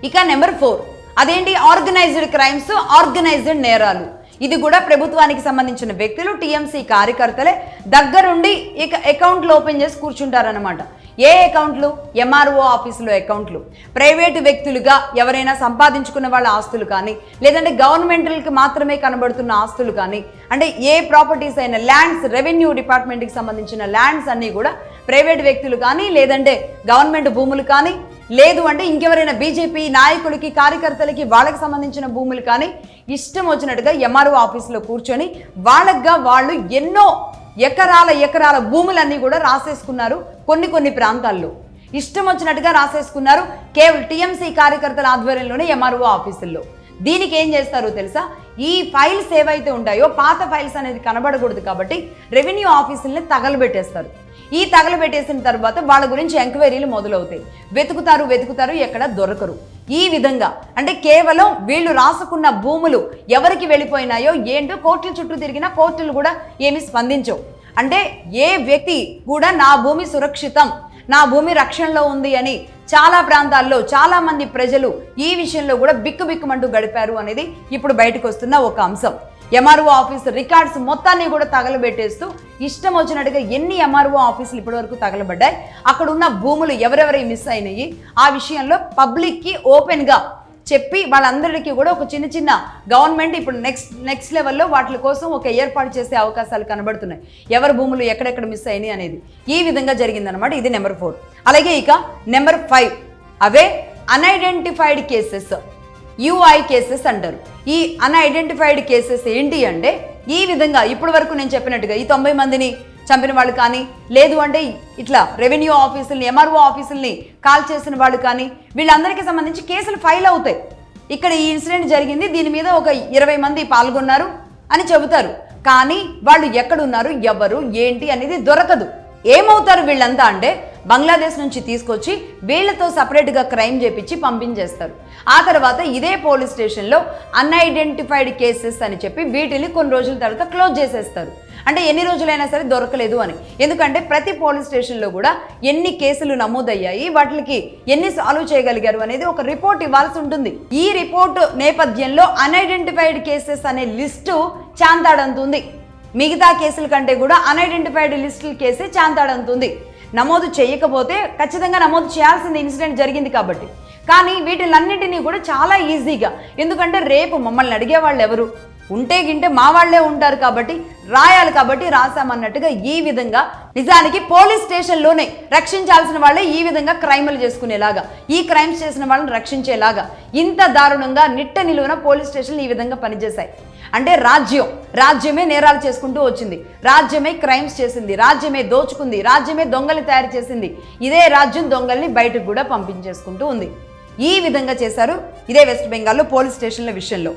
ఇక నెంబర్ 4 అదేంటి organised crimes, organised నేరాలు. ఇది కూడా ప్రభుత్వానికి సంబంధించిన వ్యక్తులు, టీఎంసీ కార్యకర్తలే దగ్గరుండి ఇక అకౌంట్లు ఓపెన్ చేసి కూర్చుంటారనమాట. ఏ అకౌంట్లు? ఎంఆర్ఓ ఆఫీసులో అకౌంట్లు. ప్రైవేటు వ్యక్తులుగా ఎవరైనా సంపాదించుకున్న వాళ్ళ ఆస్తులు కానీ, లేదంటే గవర్నమెంట్కి మాత్రమే కనబడుతున్న ఆస్తులు కానీ, అంటే ఏ ప్రాపర్టీస్ అయినా ల్యాండ్స్, రెవెన్యూ డిపార్ట్మెంట్కి సంబంధించిన ల్యాండ్స్ అన్నీ కూడా ప్రైవేట్ వ్యక్తులు కానీ, లేదంటే గవర్నమెంట్ భూములు కానీ, లేదు అంటే ఇంకెవరైనా బీజేపీ నాయకులకి, కార్యకర్తలకి వాళ్ళకి సంబంధించిన భూములు కానీ ఇష్టం వచ్చినట్టుగా ఎంఆర్ఓ ఆఫీసులో కూర్చొని వాళ్ళగా వాళ్ళు ఎన్నో ఎకరాల భూములన్నీ కూడా రాసేసుకున్నారు. కొన్ని ప్రాంతాల్లో ఇష్టం వచ్చినట్టుగా రాసేసుకున్నారు. కేవలం టీఎంసీ కార్యకర్తల ఆధ్వర్యంలోనే ఎంఆర్ఓ ఆఫీసుల్లో. దీనికి ఏం చేస్తారో తెలుసా? ఈ ఫైల్స్ ఏవైతే ఉంటాయో పాత ఫైల్స్ అనేది కనబడకూడదు కాబట్టి రెవెన్యూ ఆఫీసుల్ని తగలబెట్టేస్తారు. ఈ తగలబెట్టేసిన తర్వాత వాళ్ళ గురించి ఎంక్వైరీలు మొదలవుతాయి. వెతుకుతారు, ఎక్కడ దొరకరు. ఈ విధంగా అంటే కేవలం వీళ్ళు రాసుకున్న భూములు ఎవరికి వెళ్ళిపోయినాయో ఏంటో కోర్టుల చుట్టూ తిరిగినా కోర్టులు కూడా ఏమి స్పందించవు. అంటే ఏ వ్యక్తి కూడా నా భూమి సురక్షితం, నా భూమి రక్షణలో ఉంది అని చాలా ప్రాంతాల్లో చాలా మంది ప్రజలు ఈ విషయంలో కూడా బిక్కుబిక్కుమంటూ గడిపారు అనేది ఇప్పుడు బయటకు వస్తున్న ఒక అంశం. ఎంఆర్ఓ ఆఫీస్ రికార్డ్స్ మొత్తాన్ని కూడా తగలబెట్టేస్తూ ఇష్టం వచ్చినట్టుగా ఎన్ని ఎంఆర్ఓ ఆఫీసులు ఇప్పటివరకు తగలబడ్డాయి, అక్కడ ఉన్న భూములు ఎవరెవరి మిస్ అయినాయి, ఆ విషయంలో పబ్లిక్కి ఓపెన్గా చెప్పి వాళ్ళందరికీ కూడా ఒక చిన్న గవర్నమెంట్ ఇప్పుడు నెక్స్ట్ లెవెల్లో వాటి కోసం ఒక ఏర్పాటు చేసే అవకాశాలు కనబడుతున్నాయి. ఎవరి భూములు ఎక్కడెక్కడ మిస్ అయినాయి అనేది ఈ విధంగా జరిగిందనమాట. ఇది నెంబర్ 4. అలాగే ఇక నెంబర్ 5 అవే అన్ఐడెంటిఫైడ్ కేసెస్, యూఐ కేసెస్ అంటారు. ఈ అన్ఐడెంటిఫైడ్ కేసెస్ ఏంటి అంటే ఈ విధంగా ఇప్పటి వరకు నేను చెప్పినట్టుగా ఈ 90 మందిని చంపిన వాళ్ళు కానీ, లేదు అంటే ఇట్లా రెవెన్యూ ఆఫీసుల్ని, ఎంఆర్ఓ ఆఫీసుల్ని కాల్ చేసిన వాళ్ళు కానీ, వీళ్ళందరికీ సంబంధించి కేసులు ఫైల్ అవుతాయి. ఇక్కడ ఈ ఇన్సిడెంట్ జరిగింది, దీని మీద ఒక 20 మంది పాల్గొన్నారు అని చెబుతారు. కానీ వాళ్ళు ఎక్కడున్నారు, ఎవరు, ఏంటి అనేది దొరకదు. ఏమవుతారు వీళ్ళంతా అంటే బంగ్లాదేశ్ నుంచి తీసుకొచ్చి వీళ్లతో సపరేట్గా క్రైమ్ చేపించి పంపించేస్తారు. ఆ తర్వాత ఇదే పోలీస్ స్టేషన్లో అన్ఐడెంటిఫైడ్ కేసెస్ అని చెప్పి వీటిని కొన్ని రోజుల తర్వాత క్లోజ్ చేసేస్తారు. అంటే ఎన్ని రోజులైనా సరే దొరకలేదు అని. ఎందుకంటే ప్రతి పోలీస్ స్టేషన్లో కూడా ఎన్ని కేసులు నమోదయ్యాయి, వాటికి ఎన్ని సాల్వ్ చేయగలిగారు అనేది ఒక రిపోర్ట్ ఇవ్వాల్సి ఉంటుంది. ఈ రిపోర్టు నేపథ్యంలో అన్ఐడెంటిఫైడ్ కేసెస్ అనే లిస్టు చాంతాడంతుంది. మిగతా కేసుల కంటే కూడా అన్ఐడెంటిఫైడ్ లిస్టుల కేసే చాంతాడంతుంది. నమోదు చేయకపోతే ఖచ్చితంగా నమోదు చేయాల్సింది, ఇన్సిడెంట్ జరిగింది కాబట్టి. కానీ వీటిలన్నింటినీ కూడా చాలా ఈజీగా, ఎందుకంటే రేపు మమ్మల్ని అడిగే వాళ్ళు ఎవరు ఉంటే గింటే మా వాళ్లే ఉంటారు కాబట్టి రాయాలి, కాబట్టి రాసామన్నట్టుగా ఈ విధంగా నిజానికి పోలీస్ స్టేషన్లోనే రక్షించాల్సిన వాళ్ళే ఈ విధంగా క్రైములు చేసుకునేలాగా, ఈ క్రైమ్స్ చేసిన వాళ్ళని రక్షించేలాగా ఇంత దారుణంగా నిట్ట నిలువున పోలీస్ స్టేషన్లు ఈ విధంగా పనిచేశాయి. అంటే రాజ్యమే నేరాలు చేసుకుంటూ వచ్చింది, రాజ్యమే క్రైమ్స్ చేసింది, రాజ్యమే దోచుకుంది, రాజ్యమే దొంగల్ని తయారు చేసింది. ఇదే రాజ్యం దొంగల్ని బయటకు కూడా పంపించేసుకుంటూ ఉంది. ఈ విధంగా చేశారు ఇదే వెస్ట్ బెంగాల్లో పోలీస్ స్టేషన్ల విషయంలో.